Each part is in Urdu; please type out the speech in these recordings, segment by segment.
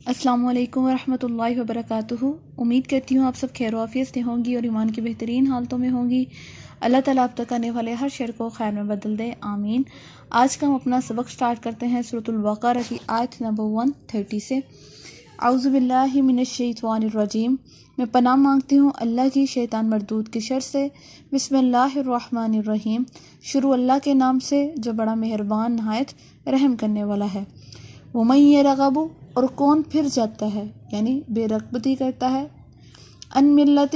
السلام علیکم ورحمۃ اللہ وبرکاتہ۔ امید کرتی ہوں آپ سب خیر و عافیت سے ہوں گی اور ایمان کی بہترین حالتوں میں ہوں گی۔ اللہ تعالیٰ آپ تک آنے والے ہر شر کو خیر میں بدل دے، آمین۔ آج کا ہم اپنا سبق سٹارٹ کرتے ہیں سورۃ البقرہ کی آیت نمبر 130 سے۔ اعوذ باللہ من الشیطان الرجیم، میں پناہ مانگتی ہوں اللہ کی شیطان مردود کی شر سے۔ بسم اللہ الرحمن الرحیم، شروع اللہ کے نام سے جو بڑا مہربان نہایت رحم کرنے والا ہے۔ وَمَن يَرْغَبُ، اور کون پھر جاتا ہے یعنی بے رغبتی کرتا ہے، ان ملت،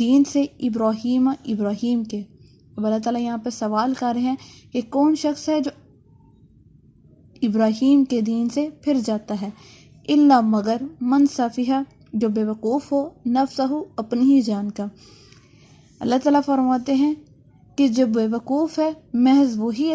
دین سے، ابراہیم کے۔ اب اللہ تعالیٰ یہاں پہ سوال کر رہے ہیں کہ کون شخص ہے جو ابراہیم کے دین سے پھر جاتا ہے، الا مگر، من سفیہ، جو بے وقوف ہو، نفسہ، اپنی ہی جان کا۔ اللہ تعالیٰ فرماتے ہیں کہ جو بے وقوف ہے محض وہی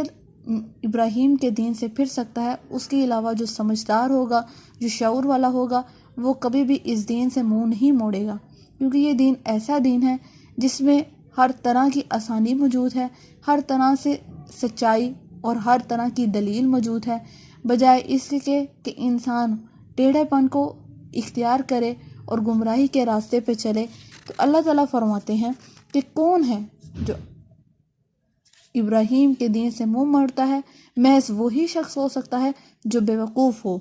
ابراہیم کے دین سے پھر سکتا ہے، اس کے علاوہ جو سمجھدار ہوگا، جو شعور والا ہوگا، وہ کبھی بھی اس دین سے منہ نہیں موڑے گا، کیونکہ یہ دین ایسا دین ہے جس میں ہر طرح کی آسانی موجود ہے، ہر طرح سے سچائی اور ہر طرح کی دلیل موجود ہے، بجائے اس کے کہ انسان ٹیڑھے پن کو اختیار کرے اور گمراہی کے راستے پہ چلے۔ تو اللہ تعالیٰ فرماتے ہیں کہ کون ہے جو ابراہیم کے دین سے منہ موڑتا ہے، محض وہی شخص ہو سکتا ہے جو بے وقوف ہو۔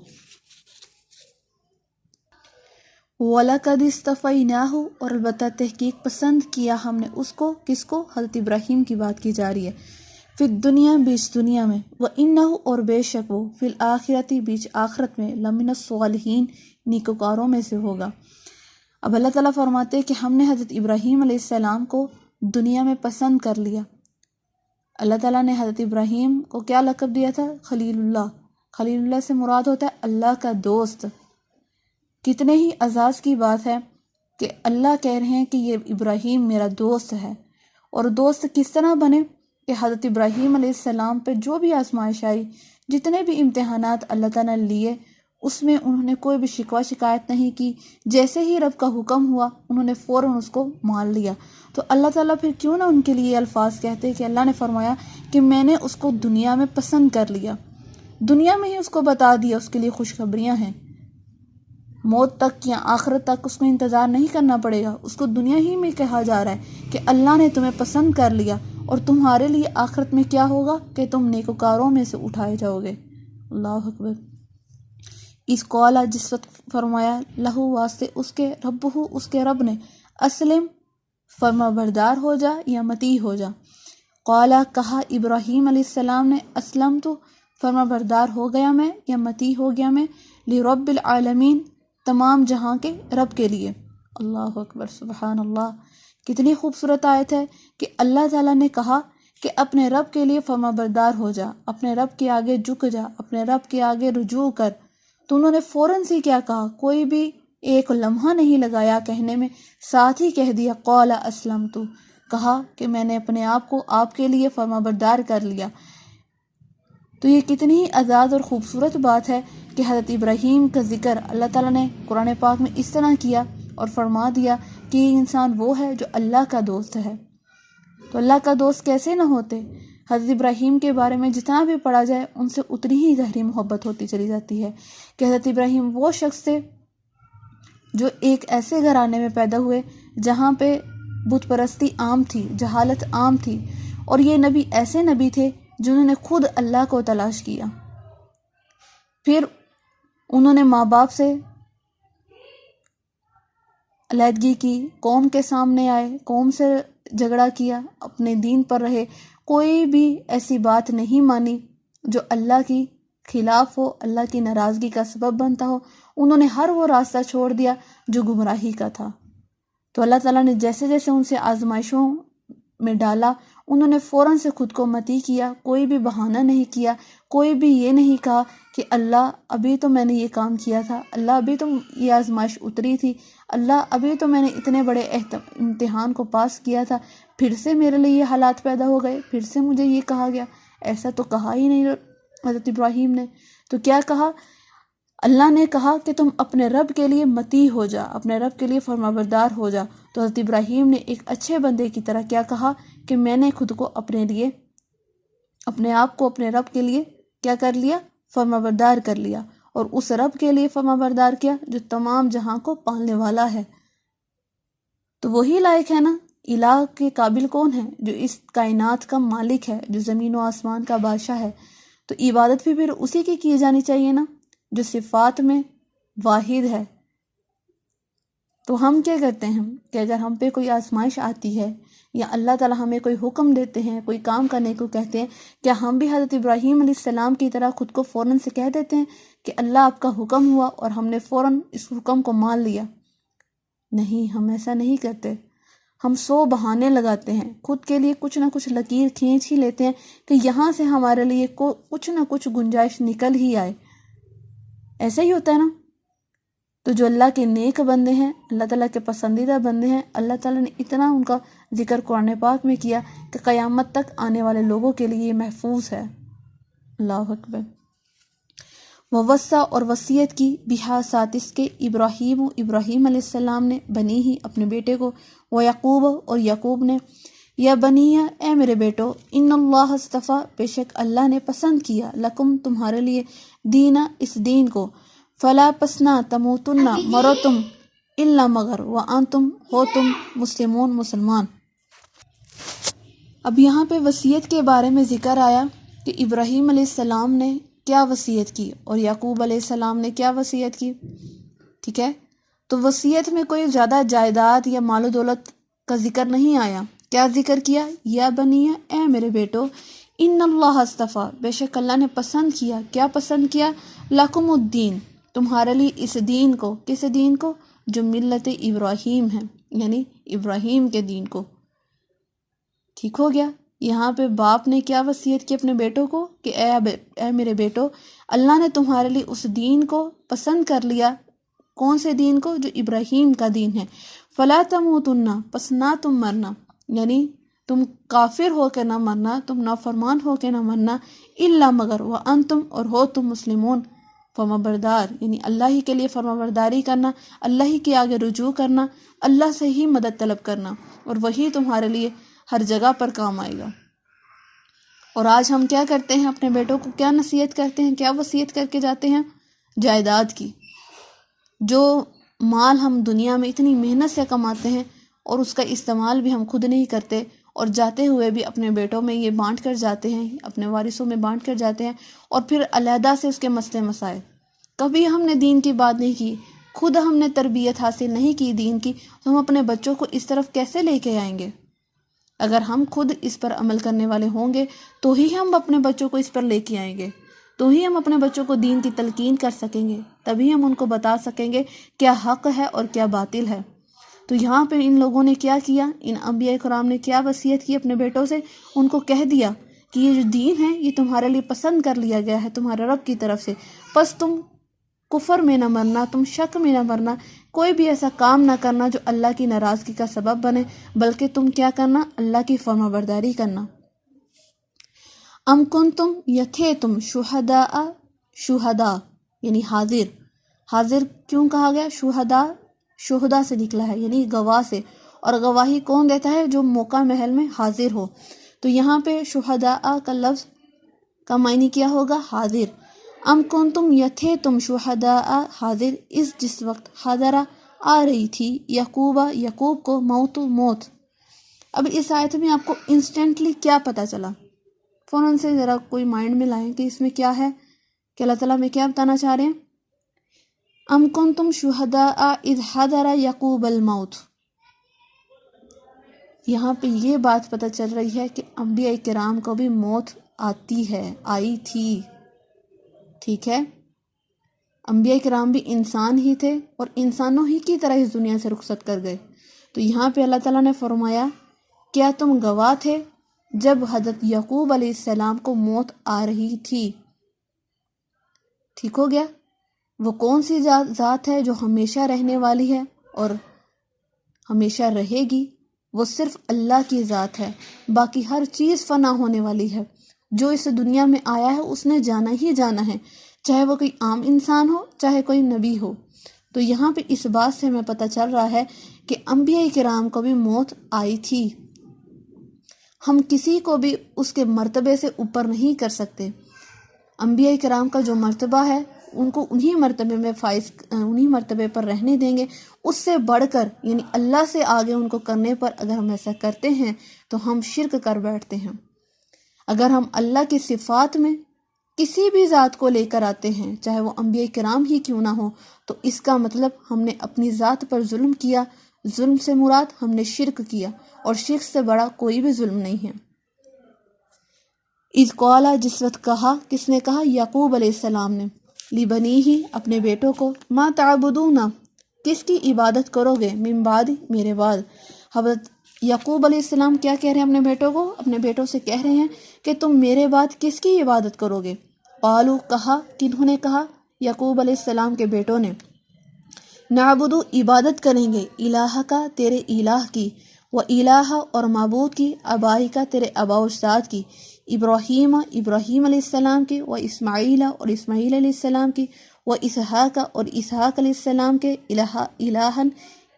وَلَقَدِ اصْطَفَيْنَاهُ، اور البتہ تحقیق پسند کیا ہم نے اس کو، کس کو؟ حضرت ابراہیم کی بات کی جا رہی ہے۔ فی الدنیا، بیچ دنیا میں، وَإِنَّهُ، اور بے شک وہ، فی الآخرۃ، بیچ آخرت میں، لَمِنَ الصَّالِحِینَ، نیکوکاروں میں سے ہوگا۔ اب اللہ تعالیٰ فرماتے ہیں کہ ہم نے حضرت ابراہیم علیہ السلام کو دنیا میں پسند کر لیا۔ اللہ تعالیٰ نے حضرت ابراہیم کو کیا لقب دیا تھا؟ خلیل اللہ۔ خلیل اللہ سے مراد ہوتا ہے اللہ کا دوست۔ کتنے ہی اعزاز کی بات ہے کہ اللہ کہہ رہے ہیں کہ یہ ابراہیم میرا دوست ہے۔ اور دوست کس طرح بنے؟ کہ حضرت ابراہیم علیہ السلام پہ جو بھی آزمائش آئی، جتنے بھی امتحانات اللہ تعالیٰ نے لیے، اس میں انہوں نے کوئی بھی شکوہ شکایت نہیں کی۔ جیسے ہی رب کا حکم ہوا انہوں نے فوراً اس کو مان لیا۔ تو اللہ تعالیٰ پھر کیوں نہ ان کے لیے الفاظ کہتے کہ اللہ نے فرمایا کہ میں نے اس کو دنیا میں پسند کر لیا، دنیا میں ہی اس کو بتا دیا، اس کے لیے خوشخبریاں ہیں۔ موت تک یا آخرت تک اس کو انتظار نہیں کرنا پڑے گا، اس کو دنیا ہی میں کہا جا رہا ہے کہ اللہ نے تمہیں پسند کر لیا، اور تمہارے لیے آخرت میں کیا ہوگا کہ تم نیکوکاروں میں سے اٹھائے جاؤ گے۔ اللہ اکبر۔ اس قولا، جس وقت فرمایا، لہو، واسطے اس کے، ربہ، اس کے رب نے، اسلم، فرما بردار ہو جا یا مطیع ہو جا۔ قالا، کہا ابراہیم علیہ السلام نے، اسلم تو، فرما بردار ہو گیا میں یا مطیع ہو گیا میں، لرب العالمین، تمام جہاں کے رب کے لیے۔ اللہ اکبر، سبحان اللہ۔ کتنی خوبصورت آیت ہے کہ اللہ تعالیٰ نے کہا کہ اپنے رب کے لیے فرما بردار ہو جا، اپنے رب کے آگے جھک جا، اپنے رب کے آگے رجوع کر۔ تو انہوں نے فوراً سے کیا کہا؟ کوئی بھی ایک لمحہ نہیں لگایا کہنے میں، ساتھ ہی کہہ دیا، قال اسلمت، کہا کہ میں نے اپنے آپ کو آپ کے لیے فرما بردار کر لیا۔ تو یہ کتنی ہی اعزاز اور خوبصورت بات ہے کہ حضرت ابراہیم کا ذکر اللہ تعالیٰ نے قرآن پاک میں اس طرح کیا اور فرما دیا کہ یہ انسان وہ ہے جو اللہ کا دوست ہے۔ تو اللہ کا دوست کیسے نہ ہوتے؟ حضرت ابراہیم کے بارے میں جتنا بھی پڑھا جائے ان سے اتنی ہی گہری محبت ہوتی چلی جاتی ہے کہ حضرت ابراہیم وہ شخص تھے جو ایک ایسے گھرانے میں پیدا ہوئے جہاں پہ بت پرستی عام تھی، جہالت عام تھی، اور یہ نبی ایسے نبی تھے جنہوں نے خود اللہ کو تلاش کیا۔ پھر انہوں نے ماں باپ سے علیحدگی کی، قوم کے سامنے آئے، قوم سے جھگڑا کیا، اپنے دین پر رہے، کوئی بھی ایسی بات نہیں مانی جو اللہ کی خلاف ہو، اللہ کی ناراضگی کا سبب بنتا ہو۔ انہوں نے ہر وہ راستہ چھوڑ دیا جو گمراہی کا تھا۔ تو اللہ تعالیٰ نے جیسے جیسے ان سے آزمائشوں میں ڈالا، انہوں نے فوراً سے خود کو مطیع کیا، کوئی بھی بہانہ نہیں کیا، کوئی بھی یہ نہیں کہا کہ اللہ ابھی تو میں نے یہ کام کیا تھا، اللہ ابھی تو یہ آزمائش اتری تھی، اللہ ابھی تو میں نے اتنے بڑے امتحان کو پاس کیا تھا، پھر سے میرے لیے یہ حالات پیدا ہو گئے، پھر سے مجھے یہ کہا گیا۔ ایسا تو کہا ہی نہیں حضرت ابراہیم نے۔ تو کیا کہا؟ اللہ نے کہا کہ تم اپنے رب کے لیے مطیع ہو جا، اپنے رب کے لیے فرما بردار ہو جا۔ تو حضرت ابراہیم نے ایک اچھے بندے کی طرح کیا کہا کہ میں نے خود کو اپنے لیے، اپنے آپ کو اپنے رب کے لیے کیا کر لیا؟ فرما بردار کر لیا، اور اس رب کے لیے فرما بردار کیا جو تمام جہاں کو پالنے والا ہے۔ تو وہی لائق ہے نا، الہ کے قابل کون ہے؟ جو اس کائنات کا مالک ہے، جو زمین و آسمان کا بادشاہ ہے۔ تو عبادت بھی پھر اسی کی جانی چاہیے نا، جو صفات میں واحد ہے۔ تو ہم کیا کرتے ہیں کہ اگر ہم پہ کوئی آزمائش آتی ہے یا اللہ تعالیٰ ہمیں کوئی حکم دیتے ہیں، کوئی کام کرنے کو کہتے ہیں، کیا ہم بھی حضرت ابراہیم علیہ السلام کی طرح خود کو فوراً سے کہہ دیتے ہیں کہ اللہ آپ کا حکم ہوا اور ہم نے فوراً اس حکم کو مان لیا؟ نہیں، ہم ایسا نہیں کرتے۔ ہم 100 بہانے لگاتے ہیں، خود کے لیے کچھ نہ کچھ لکیر کھینچ ہی لیتے ہیں کہ یہاں سے ہمارے لیے کچھ نہ کچھ گنجائش نکل ہی آئے۔ ایسا ہی ہوتا ہے نا۔ تو جو اللہ کے نیک بندے ہیں، اللہ تعالیٰ کے پسندیدہ بندے ہیں، اللہ تعالیٰ نے اتنا ان کا ذکر قرآن پاک میں کیا کہ قیامت تک آنے والے لوگوں کے لیے یہ محفوظ ہے۔ اللہ اکبر۔ ووصّا اور وصیت کی بہا ساتھ اس کے ابراہیم علیہ السلام نے بنی ہی اپنے بیٹے کو، یعقوب اور یعقوب نے، یا بنیہ اے میرے بیٹو، ان اللہ اصطفیٰ بے شک اللہ نے پسند کیا، لکم تمہارے لیے، دینا اس دین کو، فلا پسنا تموتن مرو تم الا مگر وانتم ہو تم مسلمون مسلمان۔ اب یہاں پہ وصیت کے بارے میں ذکر آیا کہ ابراہیم علیہ السلام نے کیا وصیت کی اور یعقوب علیہ السلام نے کیا وصیت کی، ٹھیک ہے؟ تو وصیت میں کوئی زیادہ جائیداد یا مال و دولت کا ذکر نہیں آیا۔ کیا ذکر کیا؟ یا بنیہ اے میرے بیٹو، ان اللہ اصطفیٰ بے شک اللہ نے پسند کیا، کیا پسند کیا؟ لکم الدین تمہارے لیے اس دین کو، کس دین کو؟ جو ملت ابراہیم ہے، یعنی ابراہیم کے دین کو۔ ٹھیک ہو گیا؟ یہاں پہ باپ نے کیا وصیت کی اپنے بیٹوں کو کہ اے میرے بیٹو، اللہ نے تمہارے لیے اس دین کو پسند کر لیا۔ کون سے دین کو؟ جو ابراہیم کا دین ہے۔ فلا تموتن پس نہ تم مرنا، یعنی تم کافر ہو کے نہ مرنا، تم نافرمان ہو کے نہ مرنا، الا مگر وانتم اور ہو تم مسلمون فرما بردار، یعنی اللہ ہی کے لیے فرما برداری کرنا، اللہ ہی کے آگے رجوع کرنا، اللہ سے ہی مدد طلب کرنا، اور وہی تمہارے لیے ہر جگہ پر کام آئے گا۔ اور آج ہم کیا کرتے ہیں؟ اپنے بیٹوں کو کیا نصیحت کرتے ہیں، کیا وصیت کر کے جاتے ہیں؟ جائیداد کی۔ جو مال ہم دنیا میں اتنی محنت سے کماتے ہیں اور اس کا استعمال بھی ہم خود نہیں کرتے، اور جاتے ہوئے بھی اپنے بیٹوں میں یہ بانٹ کر جاتے ہیں، اپنے وارثوں میں بانٹ کر جاتے ہیں، اور پھر علیحدہ سے اس کے مسئلے مسائل۔ کبھی ہم نے دین کی بات نہیں کی، خود ہم نے تربیت حاصل نہیں کی دین کی، تو ہم اپنے بچوں کو اس طرف کیسے لے کے آئیں گے؟ اگر ہم خود اس پر عمل کرنے والے ہوں گے تو ہی ہم اپنے بچوں کو اس پر لے کے آئیں گے، تو ہی ہم اپنے بچوں کو دین کی تلقین کر سکیں گے، تبھی ہم ان کو بتا سکیں گے کیا حق ہے اور کیا باطل ہے۔ تو یہاں پہ ان لوگوں نے کیا کیا، ان انبیاء کرام نے کیا وصیت کی اپنے بیٹوں سے؟ ان کو کہہ دیا کہ یہ جو دین ہے یہ تمہارے لیے پسند کر لیا گیا ہے تمہارے رب کی طرف سے، پس تم کفر میں نہ مرنا، تم شک میں نہ مرنا، کوئی بھی ایسا کام نہ کرنا جو اللہ کی ناراضگی کا سبب بنے، بلکہ تم کیا کرنا؟ اللہ کی فرما برداری کرنا۔ ام کنتم یا تھے تم شہداء یعنی حاضر کیوں کہا گیا؟ شہداء سے نکلا ہے، یعنی گواہ سے، اور گواہی کون دیتا ہے؟ جو موقع محل میں حاضر ہو۔ تو یہاں پہ شہداء کا لفظ کا معنی کیا ہوگا؟ حاضر۔ ام کنتم یا تھے تم شہداء حاضر، جس وقت حاضرہ آ رہی تھی یعقوب کو موت۔ اب اس آیت میں آپ کو انسٹنٹلی کیا پتہ چلا؟ فوراً سے ذرا کوئی مائنڈ میں لائیں کہ اس میں کیا ہے، کہ اللہ تعالیٰ میں کیا بتانا چاہ رہے ہیں؟ ام کنتم شہداء اذ حضر یعقوب الموت۔ یہاں پہ یہ بات پتہ چل رہی ہے کہ انبیاء کرام کو بھی موت آئی تھی، ٹھیک ہے؟ انبیاء کرام بھی انسان ہی تھے اور انسانوں ہی کی طرح اس دنیا سے رخصت کر گئے۔ تو یہاں پہ اللہ تعالیٰ نے فرمایا کیا تم گواہ تھے جب حضرت یعقوب علیہ السلام کو موت آ رہی تھی؟ ٹھیک ہو گیا؟ وہ کون سی ذات ہے جو ہمیشہ رہنے والی ہے اور ہمیشہ رہے گی؟ وہ صرف اللہ کی ذات ہے، باقی ہر چیز فنا ہونے والی ہے۔ جو اس دنیا میں آیا ہے اس نے جانا ہی جانا ہے، چاہے وہ کوئی عام انسان ہو چاہے کوئی نبی ہو۔ تو یہاں پہ اس بات سے ہمیں پتہ چل رہا ہے کہ انبیاء کرام کو بھی موت آئی تھی۔ ہم کسی کو بھی اس کے مرتبے سے اوپر نہیں کر سکتے۔ انبیاء کرام کا جو مرتبہ ہے ان کو انہی مرتبے میں انہی مرتبے پر رہنے دیں گے، اس سے بڑھ کر یعنی اللہ سے آگے ان کو کرنے پر اگر ہم ایسا کرتے ہیں تو ہم شرک کر بیٹھتے ہیں۔ اگر ہم اللہ کی صفات میں کسی بھی ذات کو لے کر آتے ہیں، چاہے وہ انبیاء کرام ہی کیوں نہ ہو، تو اس کا مطلب ہم نے اپنی ذات پر ظلم کیا۔ ظلم سے مراد ہم نے شرک کیا، اور شرک سے بڑا کوئی بھی ظلم نہیں ہے۔ اذ قال، جس وقت کہا، کس نے کہا؟ یعقوب علیہ السلام نے، لبنیہ، اپنے بیٹوں کو، ما تعبدون، کس کی عبادت کرو گے، من بعد، میرے بعد۔ حضرت یعقوب علیہ السلام کیا کہہ رہے ہیں اپنے بیٹوں کو؟ اپنے بیٹوں سے کہہ رہے ہیں کہ تم میرے بعد کس کی عبادت کرو گے؟ قالوا، کہا، کنہوں نے کہا؟ یعقوب علیہ السلام کے بیٹوں نے، نعبدو، عبادت کریں گے، الہ کا، تیرے الہ کی، و الہ، اور معبود کی، آبائی کا، تیرے آباء و اجداد کی، ابراہیم، ابراہیم علیہ السلام کی، و اسماعیل، اور اسماعیل علیہ السلام کی، و اسحاق، اور اسحاق علیہ السلام کے، الہن،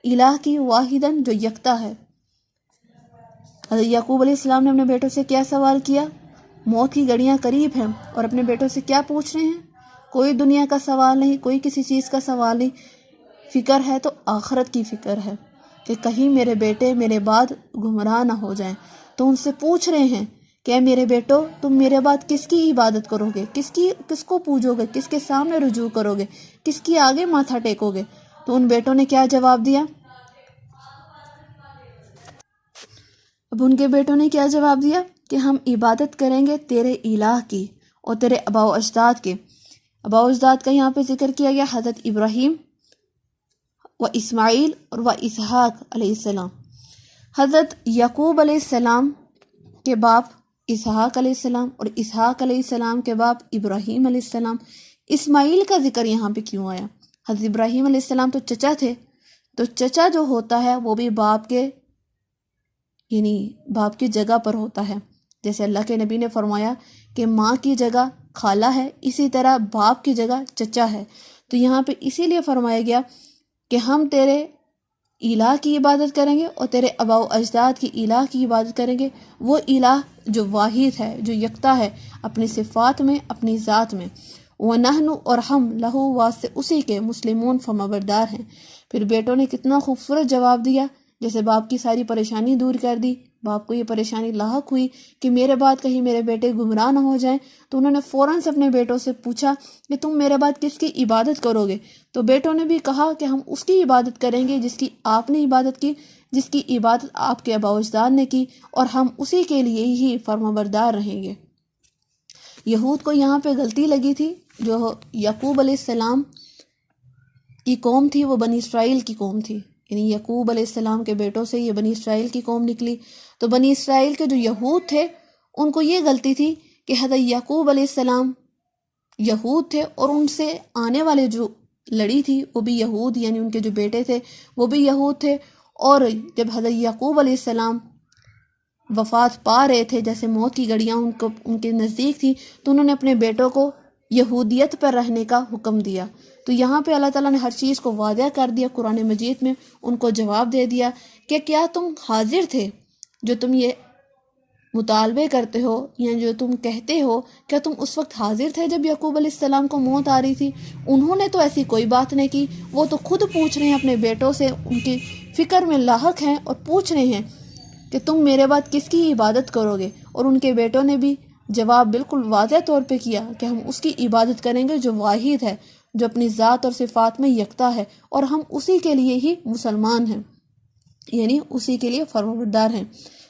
الہ کی، واحدن، جو یکتا ہے۔ حضرت یعقوب علیہ السلام نے اپنے بیٹوں سے کیا سوال کیا؟ موت کی گھڑیاں قریب ہیں، اور اپنے بیٹوں سے کیا پوچھ رہے ہیں؟ کوئی دنیا کا سوال نہیں، کوئی کسی چیز کا سوال نہیں، فکر ہے تو آخرت کی فکر ہے کہ کہیں میرے بیٹے میرے بعد گمراہ نہ ہو جائیں۔ تو ان سے پوچھ رہے ہیں کہ میرے بیٹو، تم میرے بعد کس کی عبادت کرو گے، کس کو پوجو گے، کس کے سامنے رجوع کرو گے، کس کی آگے ماتھا ٹیکو گے؟ تو ان بیٹوں نے کیا جواب دیا؟ اب ان کے بیٹوں نے کیا جواب دیا کہ ہم عبادت کریں گے تیرے الہ کی اور تیرے آباء و اجداد کے۔ آباء و اجداد کا یہاں پہ ذکر کیا گیا، حضرت ابراہیم و اسماعیل اور و اسحاق علیہ السلام۔ حضرت یعقوب علیہ السلام کے باپ اسحاق علیہ السلام، اور اسحاق علیہ السلام کے باپ ابراہیم علیہ السلام۔ اسماعیل کا ذکر یہاں پہ کیوں آیا؟ حضرت ابراہیم علیہ السلام تو چچا تھے، تو چچا جو ہوتا ہے وہ بھی باپ کے یعنی باپ کی جگہ پر ہوتا ہے۔ جیسے اللہ کے نبی نے فرمایا کہ ماں کی جگہ خالہ ہے، اسی طرح باپ کی جگہ چچا ہے۔ تو یہاں پہ اسی لیے فرمایا گیا کہ ہم تیرے الہ کی عبادت کریں گے اور تیرے آباء و اجداد کی الہ کی عبادت کریں گے، وہ الہ جو واحد ہے، جو یکتا ہے اپنی صفات میں، اپنی ذات میں۔ وَنَحْنُ، اور ہم، لہو، واسطے اسی کے، مسلمون، فرمانبردار ہیں۔ پھر بیٹوں نے کتنا خوبصورت جواب دیا، جیسے باپ کی ساری پریشانی دور کر دی۔ باپ کو یہ پریشانی لاحق ہوئی کہ میرے بعد کہیں میرے بیٹے گمراہ نہ ہو جائیں، تو انہوں نے فوراً سے اپنے بیٹوں سے پوچھا کہ تم میرے بعد کس کی عبادت کرو گے؟ تو بیٹوں نے بھی کہا کہ ہم اس کی عبادت کریں گے جس کی آپ نے عبادت کی، جس کی عبادت آپ کے آباء و اجداد نے کی، اور ہم اسی کے لیے ہی فرمانبردار رہیں گے۔ یہود کو یہاں پہ غلطی لگی تھی، جو یعقوب علیہ السلام کی قوم تھی وہ بنی اسرائیل کی قوم تھی، یعنی یعقوب علیہ السلام کے بیٹوں سے یہ بنی اسرائیل کی قوم نکلی۔ تو بنی اسرائیل کے جو یہود تھے ان کو یہ غلطی تھی کہ حضرت یعقوب علیہ السلام یہود تھے، اور ان سے آنے والے جو لڑی تھی وہ بھی یہود، یعنی ان کے جو بیٹے تھے وہ بھی یہود تھے۔ اور جب حضرت یعقوب علیہ السلام وفات پا رہے تھے، جیسے موت کی گھڑیاں ان کے نزدیک تھی، تو انہوں نے اپنے بیٹوں کو یہودیت پر رہنے کا حکم دیا۔ تو یہاں پہ اللہ تعالیٰ نے ہر چیز کو واضح کر دیا قرآن مجید میں، ان کو جواب دے دیا کہ کیا تم حاضر تھے جو تم یہ مطالبے کرتے ہو یا جو تم کہتے ہو، کیا تم اس وقت حاضر تھے جب یعقوب علیہ السلام کو موت آ رہی تھی؟ انہوں نے تو ایسی کوئی بات نہیں کی، وہ تو خود پوچھ رہے ہیں اپنے بیٹوں سے، ان کی فکر میں لاحق ہیں اور پوچھ رہے ہیں کہ تم میرے بعد کس کی عبادت کرو گے؟ اور ان کے بیٹوں نے بھی جواب بالکل واضح طور پہ کیا کہ ہم اس کی عبادت کریں گے جو واحد ہے، جو اپنی ذات اور صفات میں یکتا ہے، اور ہم اسی کے لیے ہی مسلمان ہیں، یعنی اسی کے لیے فرمانبردار ہیں۔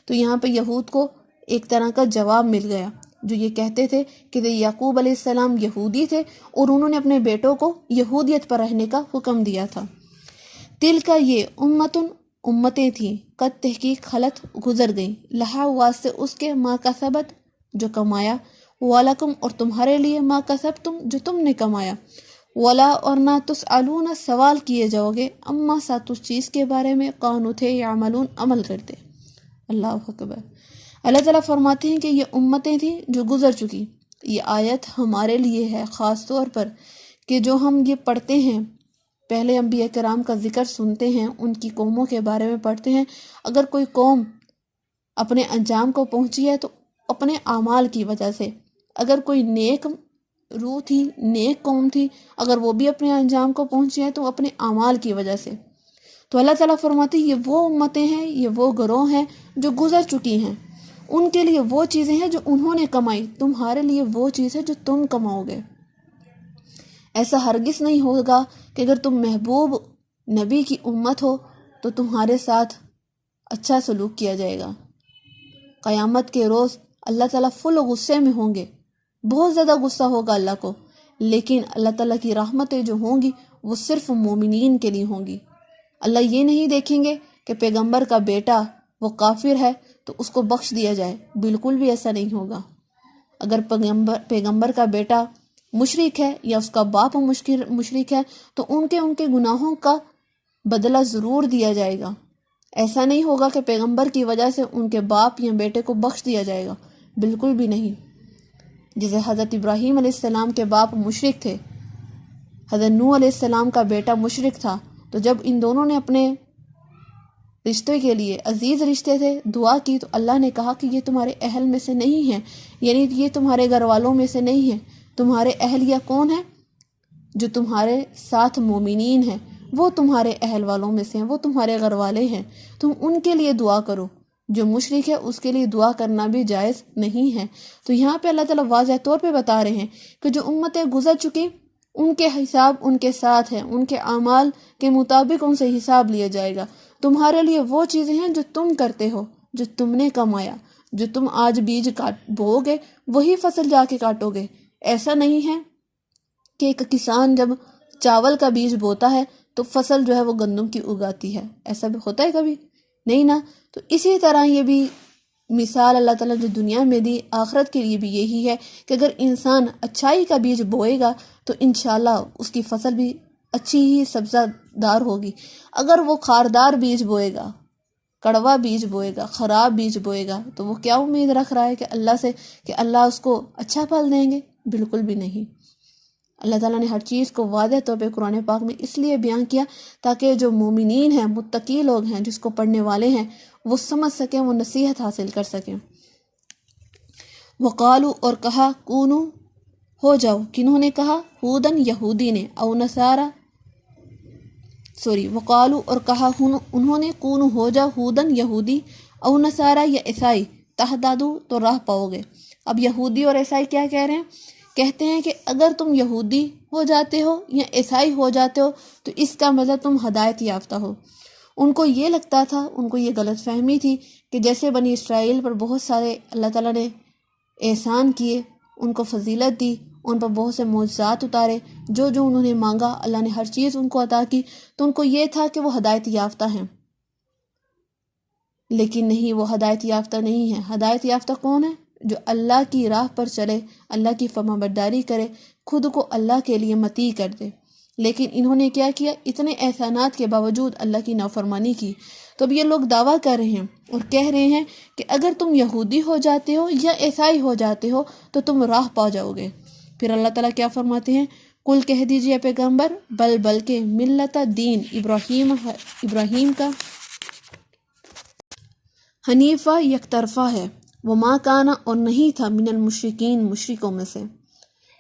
تو یہاں پہ یہود کو ایک طرح کا جواب مل گیا، جو یہ کہتے تھے کہ یعقوب علیہ السلام یہودی تھے اور انہوں نے اپنے بیٹوں کو یہودیت پر رہنے کا حکم دیا تھا۔ تل کا، یہ، امتیں تھیں، قد تحقیق خلط، گزر گئیں، لہا، واسطے اس کے، ما کسبت، جو کمایا، وَلَکُمْ، اور تمہارے لیے، ما کسبتم، جو تم نے کمایا، ولا، اور نہ، تسألون، سوال کیے جاؤ گے، اما، ساتھ اس چیز کے بارے میں، کانوا، تھے، یعملون، عمل کرتے۔ اللہ اکبر۔ اللہ تعالیٰ فرماتے ہیں کہ یہ امتیں تھیں جو گزر چکی۔ یہ آیت ہمارے لیے ہے خاص طور پر، کہ جو ہم یہ پڑھتے ہیں، پہلے انبیاء کرام کا ذکر سنتے ہیں، ان کی قوموں کے بارے میں پڑھتے ہیں، اگر کوئی قوم اپنے انجام کو پہنچی ہے تو اپنے اعمال کی وجہ سے، اگر کوئی نیک روح تھی، نیک قوم تھی، اگر وہ بھی اپنے انجام کو پہنچے ہیں تو اپنے اعمال کی وجہ سے۔ تو اللہ تعالیٰ فرماتے ہیں یہ وہ امتیں ہیں، یہ وہ گروہ ہیں جو گزر چکی ہیں، ان کے لیے وہ چیزیں ہیں جو انہوں نے کمائی، تمہارے لیے وہ چیز ہے جو تم کماؤ گے۔ ایسا ہرگز نہیں ہوگا کہ اگر تم محبوب نبی کی امت ہو تو تمہارے ساتھ اچھا سلوک کیا جائے گا۔ قیامت کے روز اللہ تعالیٰ فل غصے میں ہوں گے، بہت زیادہ غصہ ہوگا اللہ کو، لیکن اللہ تعالیٰ کی رحمتیں جو ہوں گی وہ صرف مومنین کے لیے ہوں گی۔ اللہ یہ نہیں دیکھیں گے کہ پیغمبر کا بیٹا وہ کافر ہے تو اس کو بخش دیا جائے، بالکل بھی ایسا نہیں ہوگا۔ اگر پیغمبر کا بیٹا مشرک ہے یا اس کا باپ مشرک ہے تو ان کے گناہوں کا بدلہ ضرور دیا جائے گا۔ ایسا نہیں ہوگا کہ پیغمبر کی وجہ سے ان کے باپ یا بیٹے کو بخش دیا جائے گا، بالکل بھی نہیں۔ جیسے حضرت ابراہیم علیہ السلام کے باپ مشرک تھے، حضرت نوح علیہ السلام کا بیٹا مشرک تھا، تو جب ان دونوں نے اپنے رشتے کے لیے، عزیز رشتے تھے، دعا کی تو اللہ نے کہا کہ یہ تمہارے اہل میں سے نہیں ہیں، یعنی یہ تمہارے گھر والوں میں سے نہیں ہیں۔ تمہارے اہلیہ کون ہیں؟ جو تمہارے ساتھ مومنین ہیں، وہ تمہارے اہل والوں میں سے ہیں، وہ تمہارے گھر والے ہیں، تم ان کے لیے دعا کرو۔ جو مشرک ہے اس کے لیے دعا کرنا بھی جائز نہیں ہے۔ تو یہاں پہ اللہ تعالیٰ واضح طور پہ بتا رہے ہیں کہ جو امتیں گزر چکی ان کے حساب ان کے ساتھ ہے، ان کے اعمال کے مطابق ان سے حساب لیا جائے گا۔ تمہارے لیے وہ چیزیں ہیں جو تم کرتے ہو، جو تم نے کمایا، جو تم آج بیج بو گے وہی فصل جا کے کاٹو گے۔ ایسا نہیں ہے کہ ایک کسان جب چاول کا بیج بوتا ہے تو فصل جو ہے وہ گندم کی اگاتی ہے، ایسا بھی ہوتا ہے کبھی نہیں نا۔ تو اسی طرح یہ بھی مثال اللہ تعالیٰ جو دنیا میں دی، آخرت کے لیے بھی یہی ہے کہ اگر انسان اچھائی کا بیج بوئے گا تو انشاءاللہ اس کی فصل بھی اچھی ہی سبزہ دار ہوگی۔ اگر وہ خاردار بیج بوئے گا، کڑوا بیج بوئے گا، خراب بیج بوئے گا، تو وہ کیا امید رکھ رہا ہے کہ اللہ سے کہ اللہ اس کو اچھا پھل دیں گے؟ بالکل بھی نہیں۔ اللہ تعالیٰ نے ہر چیز کو واضح طور پہ قرآن پاک میں اس لیے بیان کیا تاکہ جو مومنین ہیں، متقی لوگ ہیں، جس کو پڑھنے والے ہیں، وہ سمجھ سکیں، وہ نصیحت حاصل کر سکیں۔ وقالو اور کہا، کونو ہو جاؤ، کنہوں نے کہا؟ ہودن یہودی نے، او نصارا وقالو اور کہا انہوں نے، کونو ہو جاؤ ہودن یہودی، او نصارا یا عیسائی، تہتدوا تو راہ پاؤ گے۔ اب یہودی اور عیسائی کیا کہہ رہے ہیں؟ کہتے ہیں کہ اگر تم یہودی ہو جاتے ہو یا عیسائی ہو جاتے ہو تو اس کا مطلب تم ہدایت یافتہ ہو۔ ان کو یہ لگتا تھا، ان کو یہ غلط فہمی تھی کہ جیسے بنی اسرائیل پر بہت سارے اللہ تعالیٰ نے احسان کیے، ان کو فضیلت دی، ان پر بہت سے معجزات اتارے، جو جو انہوں نے مانگا اللہ نے ہر چیز ان کو عطا کی، تو ان کو یہ تھا کہ وہ ہدایت یافتہ ہیں۔ لیکن نہیں، وہ ہدایت یافتہ نہیں ہیں۔ ہدایت یافتہ کون ہے؟ جو اللہ کی راہ پر چلے، اللہ کی فرمانبرداری کرے، خود کو اللہ کے لیے مطیع کر دے۔ لیکن انہوں نے کیا کیا؟ اتنے احسانات کے باوجود اللہ کی نافرمانی کی۔ تو اب یہ لوگ دعویٰ کر رہے ہیں اور کہہ رہے ہیں کہ اگر تم یہودی ہو جاتے ہو یا عیسائی ہو جاتے ہو تو تم راہ پا جاؤ گے۔ پھر اللہ تعالیٰ کیا فرماتے ہیں؟ کل کہہ دیجیے پیغمبر، بلکہ ملت دین ابراہیم کا حنیفہ یک طرفہ ہے، وما کانا اور نہیں تھا، من المشرکین مشرکوں میں سے۔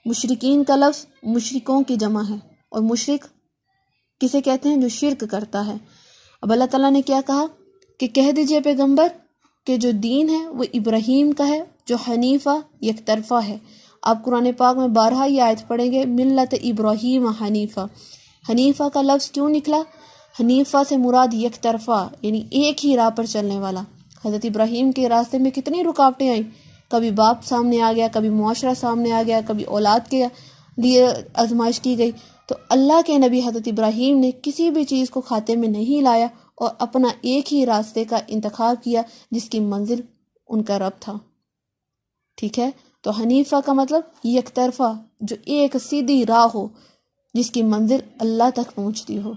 مشرکین کا لفظ مشرکوں کی جمع ہے، اور مشرک کسے کہتے ہیں؟ جو شرک کرتا ہے۔ اب اللہ تعالیٰ نے کیا کہا کہ کہہ دیجئے پیغمبر کہ جو دین ہے وہ ابراہیم کا ہے، جو حنیفہ یک طرفہ ہے۔ آپ قرآن پاک میں 12 یہ آیت پڑھیں گے، ملت ابراہیم حنیفہ۔ حنیفہ کا لفظ کیوں نکلا؟ حنیفہ سے مراد یک طرفہ، یعنی ایک ہی راہ پر چلنے والا۔ حضرت ابراہیم کے راستے میں کتنی رکاوٹیں آئیں، کبھی باپ سامنے آ گیا، کبھی معاشرہ سامنے آ گیا، کبھی اولاد کے لیے آزمائش کی گئی، تو اللہ کے نبی حضرت ابراہیم نے کسی بھی چیز کو کھاتے میں نہیں لایا اور اپنا ایک ہی راستے کا انتخاب کیا جس کی منزل ان کا رب تھا۔ ٹھیک ہے، تو حنیفہ کا مطلب یک طرفہ، جو ایک سیدھی راہ ہو جس کی منزل اللہ تک پہنچتی ہو۔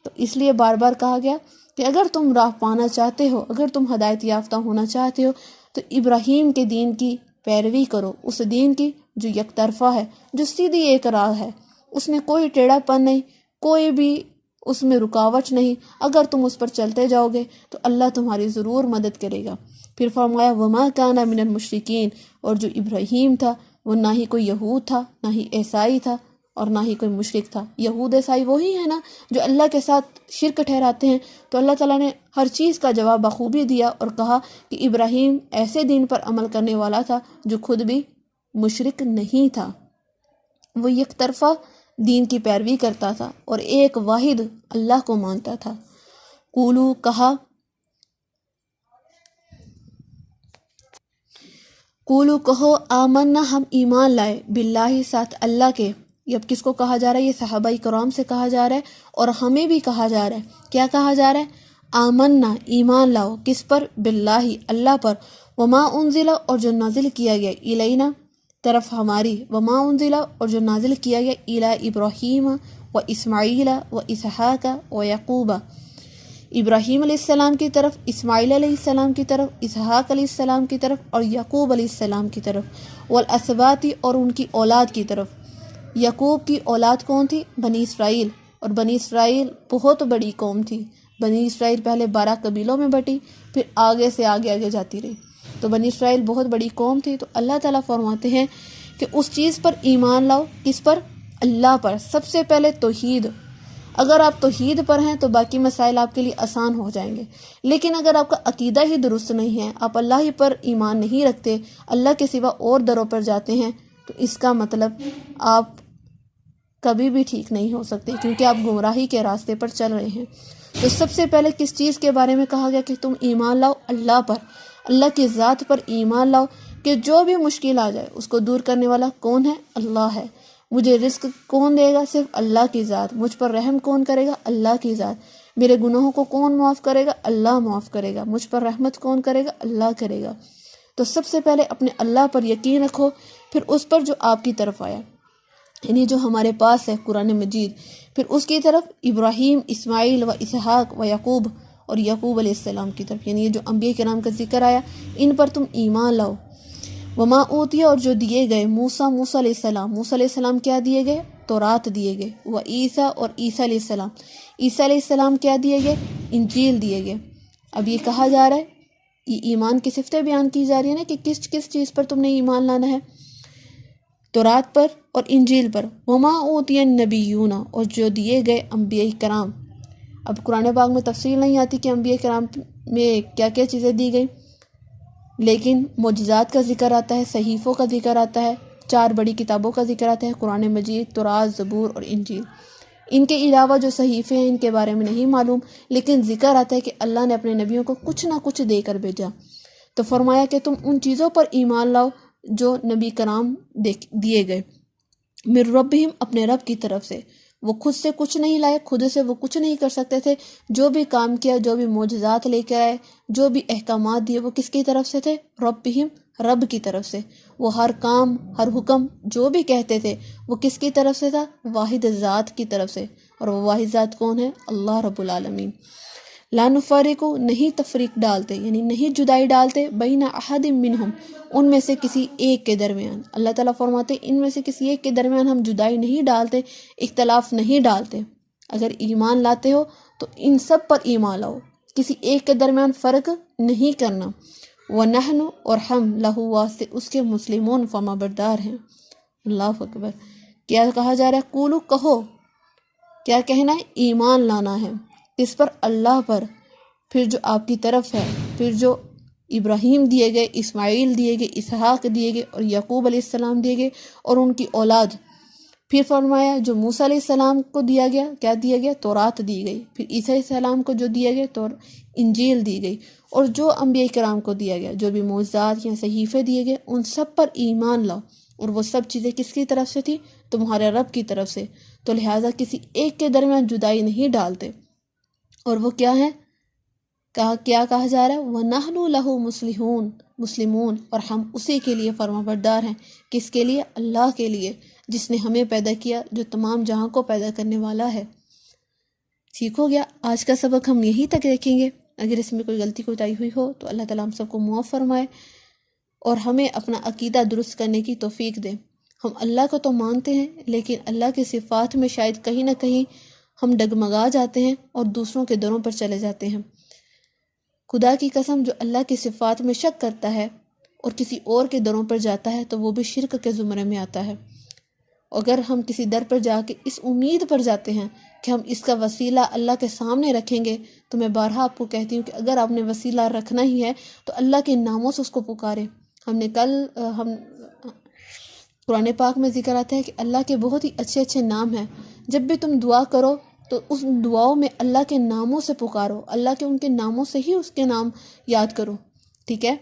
تو اس لیے بار بار کہا گیا کہ اگر تم راہ پانا چاہتے ہو، اگر تم ہدایت یافتہ ہونا چاہتے ہو تو ابراہیم کے دین کی پیروی کرو، اس دین کی جو یک طرفہ ہے، جو سیدھی ایک راہ ہے، اس میں کوئی ٹیڑھا پن نہیں، کوئی بھی اس میں رکاوٹ نہیں۔ اگر تم اس پر چلتے جاؤ گے تو اللہ تمہاری ضرور مدد کرے گا۔ پھر فرمایا وما کان من المشرکین، اور جو ابراہیم تھا وہ نہ ہی کوئی یہود تھا، نہ ہی عیسائی تھا، اور نہ ہی کوئی مشرک تھا۔ یہود عیسائی وہی ہیں نا جو اللہ کے ساتھ شرک ٹھہراتے ہیں۔ تو اللہ تعالیٰ نے ہر چیز کا جواب بخوبی دیا اور کہا کہ ابراہیم ایسے دین پر عمل کرنے والا تھا جو خود بھی مشرک نہیں تھا، وہ یک طرفہ دین کی پیروی کرتا تھا اور ایک واحد اللہ کو مانتا تھا۔ قولو کہا، قولو کہو، آمنا ہم ایمان لائے، باللہ ساتھ اللہ کے۔ یہ اب کس کو کہا جا رہا ہے؟ یہ صحابہ کرام سے کہا جا رہا ہے اور ہمیں بھی کہا جا رہا ہے۔ کیا کہا جا رہا ہے؟ آمنا ایمان لاؤ، کس پر؟ باللہ اللہ پر، وما انزل اور جو نازل کیا گیا، الینا طرف ہماری، وما انزل اور جو نازل کیا گیا، الی ابراہیم و اسماعیل و اسحاق و یعقوب، ابراہیم علیہ السلام کی طرف، اسماعیل علیہ السلام کی طرف، اسحاق علیہ السلام کی طرف اور یعقوب علیہ السلام کی طرف، والاسباط اور ان کی اولاد کی طرف۔ یعقوب کی اولاد کون تھی؟ بنی اسرائیل، اور بنی اسرائیل بہت بڑی قوم تھی۔ بنی اسرائیل پہلے 12 قبیلوں میں بٹی، پھر آگے سے آگے جاتی رہی، تو بنی اسرائیل بہت بڑی قوم تھی۔ تو اللہ تعالیٰ فرماتے ہیں کہ اس چیز پر ایمان لاؤ، کس پر؟ اللہ پر۔ سب سے پہلے توحید۔ اگر آپ توحید پر ہیں تو باقی مسائل آپ کے لیے آسان ہو جائیں گے، لیکن اگر آپ کا عقیدہ ہی درست نہیں ہے، آپ اللہ ہی پر ایمان نہیں رکھتے، اللہ کے سوا اور دروں پر جاتے ہیں، تو اس کا مطلب آپ کبھی بھی ٹھیک نہیں ہو سکتے، کیونکہ آپ گمراہی کے راستے پر چل رہے ہیں۔ تو سب سے پہلے کس چیز کے بارے میں کہا گیا کہ تم ایمان لاؤ؟ اللہ پر، اللہ کی ذات پر ایمان لاؤ کہ جو بھی مشکل آ جائے اس کو دور کرنے والا کون ہے؟ اللہ ہے۔ مجھے رزق کون دے گا؟ صرف اللہ کی ذات۔ مجھ پر رحم کون کرے گا؟ اللہ کی ذات۔ میرے گناہوں کو کون معاف کرے گا؟ اللہ معاف کرے گا۔ مجھ پر رحمت کون کرے گا؟ اللہ کرے گا۔ تو سب سے پہلے اپنے اللہ پر یقین رکھو، پھر اس پر جو آپ کی طرف آیا، یعنی جو ہمارے پاس ہے قرآن مجید، پھر اس کی طرف ابراہیم، اسماعیل و اسحاق و یعقوب، اور یعقوب علیہ السلام کی طرف، یعنی یہ جو انبیاء کرام کا ذکر آیا، ان پر تم ایمان لاؤ۔ وما اوتیہ اور جو دیے گئے، موسیٰ علیہ السلام، موسیٰ علیہ السلام کیا دیے گئے؟ تورات دیے گئے۔ و عیسیٰ اور عیسیٰ علیہ السلام، عیسیٰ علیہ السلام کیا دیے گئے؟ انجیل دیے گئے۔ اب یہ کہا جا رہا ہے، یہ ایمان کی صفتیں بیان کی جا رہی ہیں نا کہ کس کس چیز پر تم نے ایمان لانا ہے؟ تورات پر اور انجیل پر۔ وما اوتی النبیون اور جو دیے گئے انبیاء کرام۔ اب قرآن پاک میں تفصیل نہیں آتی کہ انبیاء کرام میں کیا کیا چیزیں دی گئی، لیکن معجزات کا ذکر آتا ہے، صحیفوں کا ذکر آتا ہے، 4 بڑی کتابوں کا ذکر آتا ہے، قرآن مجید، تورات، زبور اور انجیل۔ ان کے علاوہ جو صحیفے ہیں ان کے بارے میں نہیں معلوم، لیکن ذکر آتا ہے کہ اللہ نے اپنے نبیوں کو کچھ نہ کچھ دے کر بھیجا۔ تو فرمایا کہ تم ان چیزوں پر ایمان لاؤ جو نبی کرام دیے گئے، من ربہم اپنے رب کی طرف سے۔ وہ خود سے کچھ نہیں لائے، خود سے وہ کچھ نہیں کر سکتے تھے۔ جو بھی کام کیا، جو بھی معجزات لے کر آئے، جو بھی احکامات دیے، وہ کس کی طرف سے تھے؟ ربہم، رب کی طرف سے۔ وہ ہر کام، ہر حکم جو بھی کہتے تھے وہ کس کی طرف سے تھا؟ واحد ذات کی طرف سے، اور وہ واحد ذات کون ہے؟ اللہ رب العالمین۔ لا نفرق نہیں تفریق ڈالتے، یعنی نہیں جدائی ڈالتے، بین احد منہم ان میں سے کسی ایک کے درمیان۔ اللہ تعالیٰ فرماتے ان میں سے کسی ایک کے درمیان ہم جدائی نہیں ڈالتے، اختلاف نہیں ڈالتے۔ اگر ایمان لاتے ہو تو ان سب پر ایمان لاؤ، کسی ایک کے درمیان فرق نہیں کرنا۔ وَنَحْنُ اور ہم لہو واسطے اس کے مسلمون فرما بردار ہیں۔ اللہ اکبر۔ کیا کہا جا رہا ہے؟ قولو کہو، کیا کہنا ہے؟ ایمان لانا ہے، کس پر؟ اللہ پر، پھر جو آپ کی طرف ہے، پھر جو ابراہیم دیے گئے، اسماعیل دیے گئے، اسحاق دیے گئے اور یعقوب علیہ السلام دیے گئے اور ان کی اولاد۔ پھر فرمایا جو موسیٰ علیہ السلام کو دیا گیا، کیا دیا گیا؟ تورات دی گئی۔ پھر عیسیٰ علیہ السلام کو جو دیا گیا تو انجیل دی گئی، اور جو انبیاء کرام کو دیا گیا، جو بھی معجزات یا صحیفے دیے گئے، ان سب پر ایمان لاؤ۔ اور وہ سب چیزیں کس کی طرف سے تھی؟ تمہارے رب کی طرف سے۔ تو لہٰذا کسی ایک کے درمیان جدائی نہیں ڈالتے۔ اور وہ کیا ہے؟ کیا کہا جا رہا ہے؟ وَنَحْنُ لَهُ مسلمون اور ہم اسی کے لیے فرما بردار ہیں۔ کس کے لیے؟ اللہ کے لیے، جس نے ہمیں پیدا کیا، جو تمام جہاں کو پیدا کرنے والا ہے۔ ٹھیک ہو گیا؟ آج کا سبق ہم یہی تک دیکھیں گے۔ اگر اس میں کوئی غلطی کوتاہی ہوئی ہو تو اللہ تعالیٰ ہم سب کو معاف فرمائے اور ہمیں اپنا عقیدہ درست کرنے کی توفیق دے۔ ہم اللہ کو تو مانتے ہیں، لیکن اللہ کی صفات میں شاید کہیں نہ کہیں ہم ڈگمگا جاتے ہیں اور دوسروں کے دروں پر چلے جاتے ہیں۔ خدا کی قسم، جو اللہ کی صفات میں شک کرتا ہے اور کسی اور کے دروں پر جاتا ہے تو وہ بھی شرک کے زمرے میں آتا ہے۔ اگر ہم کسی در پر جا کے اس امید پر جاتے ہیں کہ ہم اس کا وسیلہ اللہ کے سامنے رکھیں گے، تو میں بارہا آپ کو کہتی ہوں کہ اگر آپ نے وسیلہ رکھنا ہی ہے تو اللہ کے ناموں سے اس کو پکارے۔ ہم قرآن پاک میں ذکر آتا ہے کہ اللہ کے بہت ہی اچھے اچھے نام ہیں۔ جب بھی تم دعا کرو تو اس دعاؤں میں اللہ کے ناموں سے پکارو، اللہ کے ان کے ناموں سے ہی اس کے نام یاد کرو، ٹھیک ہے؟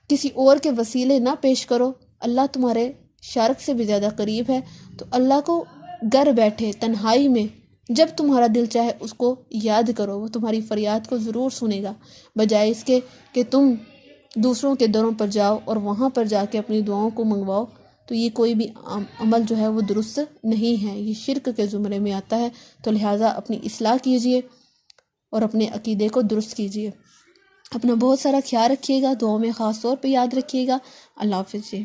کسی اور کے وسیلے نہ پیش کرو۔ اللہ تمہارے شارک سے بھی زیادہ قریب ہے، تو اللہ کو گھر بیٹھے تنہائی میں جب تمہارا دل چاہے اس کو یاد کرو، وہ تمہاری فریاد کو ضرور سنے گا، بجائے اس کے کہ تم دوسروں کے دروں پر جاؤ اور وہاں پر جا کے اپنی دعاؤں کو منگواؤ۔ تو یہ کوئی بھی عمل جو ہے وہ درست نہیں ہے، یہ شرک کے زمرے میں آتا ہے۔ تو لہٰذا اپنی اصلاح کیجئے اور اپنے عقیدے کو درست کیجئے۔ اپنا بہت سارا خیال رکھیے گا، دعاؤں میں خاص طور پہ یاد رکھیے گا۔ اللہ حافظ جی۔